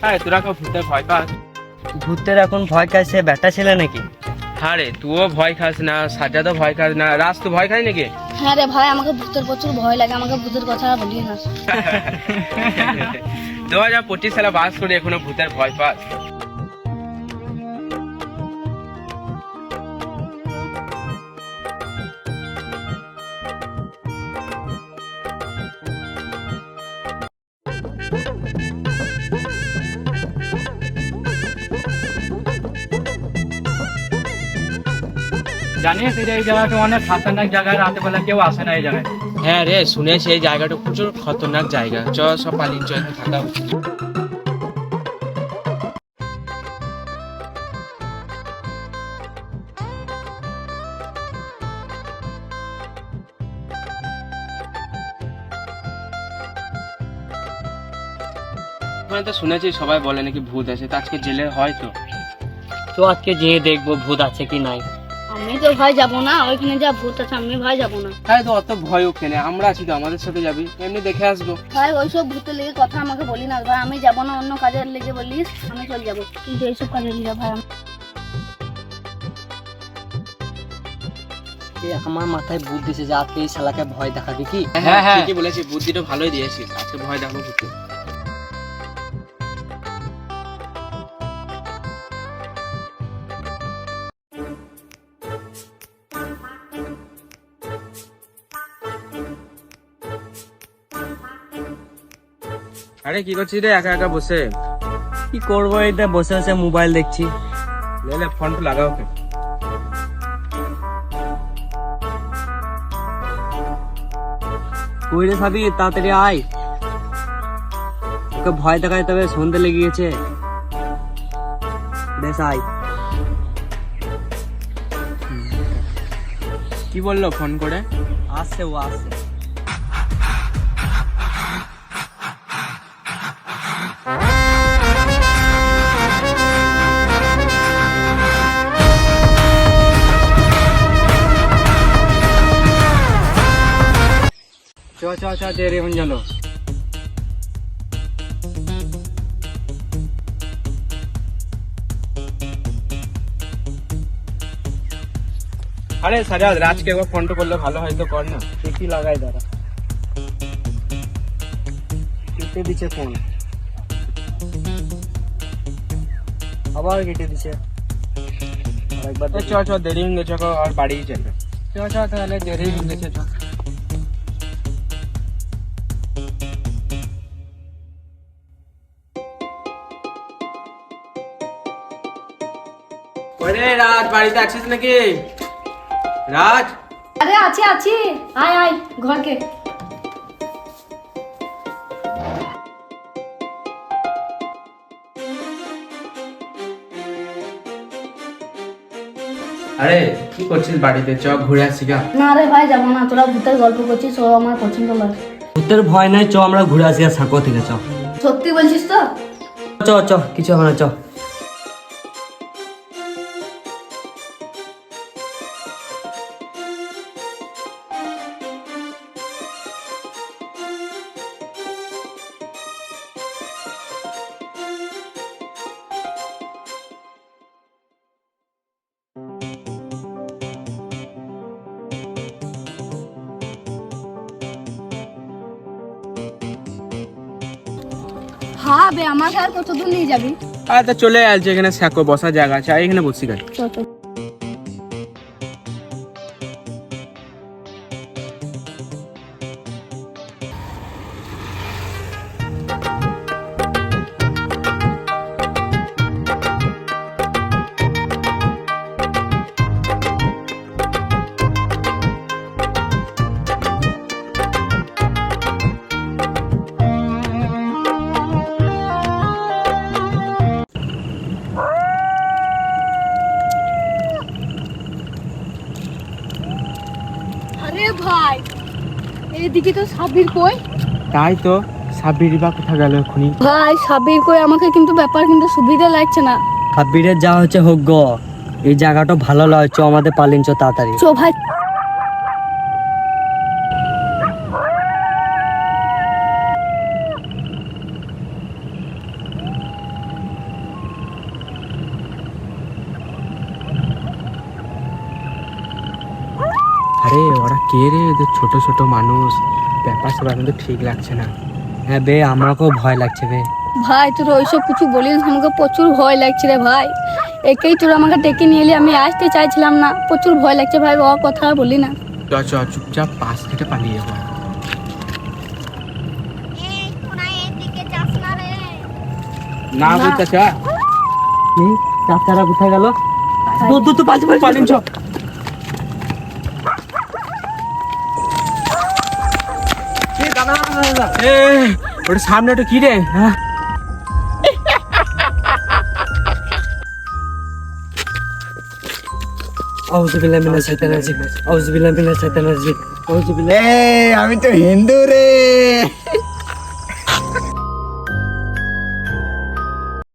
হ্যাঁ, তোরা কেউ ভূতের ভয় পাস? ভূতের এখন ভয় খাইছে বেটা ছেলে নাকি? হ্যাঁ রে, তুইও ভয় খাস না, সাজ্জাদও ভয় খাস না, রাজ তো ভয় খাই নাকি? হ্যাঁ রে ভাই, আমাকে ভূতের প্রচুর ভয় লাগে, আমাকে ভূতের কথা আর বলিস না। 2025 সালে বাস করে এখনো ভূতের ভয় পাস? জানিস এই জায়গাটা অনেক খতরনাক জায়গা, রাতে বেলা কেউ আসে না এই জায়গায়। হ্যাঁ রে, শুনেছি এই জায়গাটা প্রচুর খতরনাক জায়গা। চ সব পালিয়ে চ, এখানে থাকা উচিত। ওখানে তো শুনেছি সবাই বলে নাকি ভূত আছে, তো আজকে জেলে হয় তো। তো আজকে যেয়ে দেখবো ভূত আছে কি নাই। আমি তো ভাই যাবো না, ওইখানে যা ভূত আছে আমি ভাই যাবো না। তাই তো অত ভয় কেনে, আমরা আছি তো, আমাদের সাথে যাবি, এমনি দেখে আসবো। ভাই ওইসব ভূতের লেগে কথা আমাকে বলি না ভাই, আমি যাবো না, অন্য কাজের লেগে বলিস আমি চলে যাবো, কিন্তু এইসব কাজের লেগে ভাই আমার মাথায় বুদ্ধি দিছে যে আজকে এই শালাকে ভয় দেখাবি কি? হ্যাঁ হ্যাঁ, ঠিকই বলেছি, বুদ্ধিটা ভালোই দিয়েছিস, আজকে ভয় দেখাবো ভূতকে। আরে কি করছিস রে একা একা বসে? কি করবো, এটা বসে বসে মোবাইল দেখছি। লে ফোনটা লাগাও ওকে। কই রে সাবি, তাড়াতাড়ি আয়, ওকে ভয় দেখায় তবে সন্ধে লেগে গেছে। বেশ আয়। কি বললো ফোন করে? আসছে ও আসছে। চ দেরি হয়ে গেল। আরে সাজাদ, রাজকে একবার ফোনটা করলে ভালো হয় তো, কর না। দেখি লাগাই দাঁড়া। কেটে দিচ্ছে ফোন, আবার কেটে দিচ্ছে। আরেকবার চ চ, দেরি হয়ে গেছে, আর বাড়ি যাবে। চ তাহলে দেরি হয়ে গেছে। চ ওরে রাজ, বাড়িতে আছিস নাকি? রাজ, আরে আছি আছি, আয় আয় ঘরকে। আরে কি করছিস বাড়িতে? চ ঘুরে আসি গা। না রে ভাই যাবো না, তোরা ভূতের গল্প করছিস, ও আমার পছন্দ লাগে। ভূতের ভয় নাই, চ আমরা ঘুরে আসি আর সাঁকো থেকে। চ সত্যি বলছিস তো? চ চ, কিছু হবে না, চ। হ্যাঁ বে, আমাকে আর কত দূর নিয়ে যাবি? আর তা চলে আসছে, এখানে স্যাকো বসার জায়গা আছে, আর এখানে বসি গাছ। চল চল। আরে ভাই, এইদিকে তো সাবির কই? তাই তো, সাবির বা কোথা গেল এখনই? ভাই সাবির কই, আমাকে কিন্তু ব্যাপার কিন্তু সুবিধা লাগছে না। সাব্বিরের যা হচ্ছে হোক গো, এই জায়গাটা ভালো লাগে, চ আমাদের পালিন, চ তাড়াতাড়ি। চো ভাই। ওরা কে রে? ওদের ছোট ছোট মানুষ, ব্যাপার সবার কিন্তু ঠিক লাগছে না। হ্যাঁ বে, আমাকেও ভয় লাগছে বে। ভাই তোর ওইসব কিছু বলিস, আমাকে প্রচুর ভয় লাগছে রে ভাই। একেই তোর আমাকে ডেকে নিয়ে এলি, আমি আসতে চাইছিলাম না, প্রচুর ভয় লাগছে ভাই, ও কথা আর বলি না। চ চ চুপচাপ পাশ থেকে পালিয়ে যাবো। না বুঝতে চা চাচারা কোথায় গেল? তো পালিন চ। এ, ওটা সামনে ওটা কি রে? হ্যাঁ আউযুবিল্লাহি মিনাশ শাইতানির রাজিম, আউযুবিল্লাহি মিনাশ শাইতানির রাজিম, আউযুবিল্লাহি। আমি তো হিন্দু রে।